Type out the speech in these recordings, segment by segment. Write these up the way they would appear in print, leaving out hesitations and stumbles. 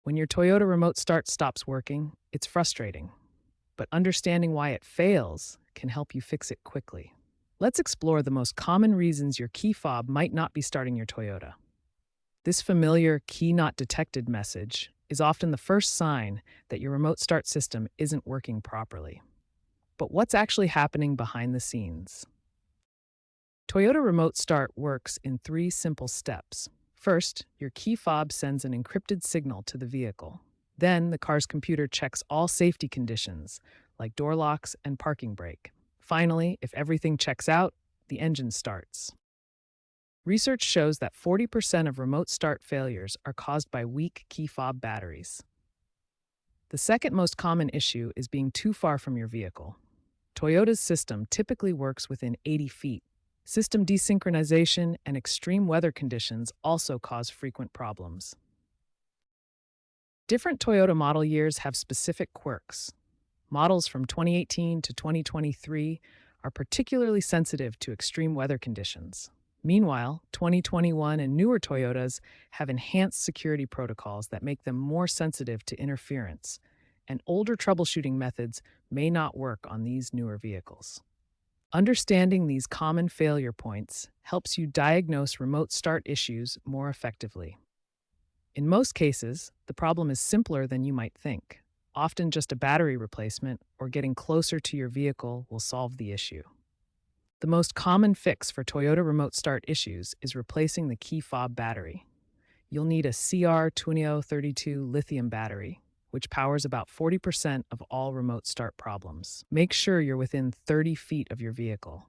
When your Toyota remote start stops working, it's frustrating, but understanding why it fails can help you fix it quickly. Let's explore the most common reasons your key fob might not be starting your Toyota. This familiar key not detected message is often the first sign that your remote start system isn't working properly. But what's actually happening behind the scenes? Toyota Remote Start works in three simple steps. First, your key fob sends an encrypted signal to the vehicle. Then, the car's computer checks all safety conditions, like door locks and parking brake. Finally, if everything checks out, the engine starts. Research shows that 40% of remote start failures are caused by weak key fob batteries. The second most common issue is being too far from your vehicle. Toyota's system typically works within 80 feet. System desynchronization and extreme weather conditions also cause frequent problems. Different Toyota model years have specific quirks. Models from 2018 to 2023 are particularly sensitive to extreme weather conditions. Meanwhile, 2021 and newer Toyotas have enhanced security protocols that make them more sensitive to interference, and older troubleshooting methods may not work on these newer vehicles. Understanding these common failure points helps you diagnose remote start issues more effectively. In most cases, the problem is simpler than you might think. Often just a battery replacement or getting closer to your vehicle will solve the issue. The most common fix for Toyota remote start issues is replacing the key fob battery. You'll need a CR2032 lithium battery, which powers about 40% of all remote start problems. Make sure you're within 30 feet of your vehicle.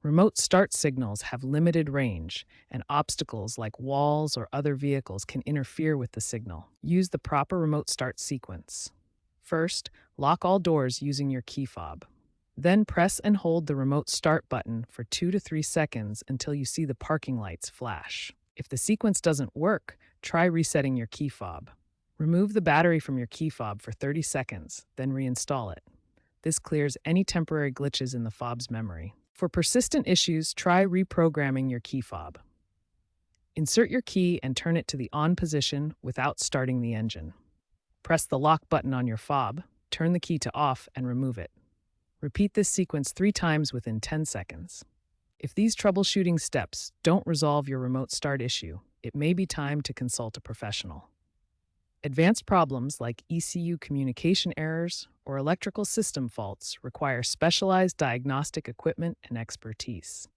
Remote start signals have limited range, and obstacles like walls or other vehicles can interfere with the signal. Use the proper remote start sequence. First, lock all doors using your key fob. Then press and hold the remote start button for 2 to 3 seconds until you see the parking lights flash. If the sequence doesn't work, try resetting your key fob. Remove the battery from your key fob for 30 seconds, then reinstall it. This clears any temporary glitches in the fob's memory. For persistent issues, try reprogramming your key fob. Insert your key and turn it to the on position without starting the engine. Press the lock button on your fob, turn the key to off, and remove it. Repeat this sequence 3 times within 10 seconds. If these troubleshooting steps don't resolve your remote start issue, it may be time to consult a professional. Advanced problems like ECU communication errors or electrical system faults require specialized diagnostic equipment and expertise.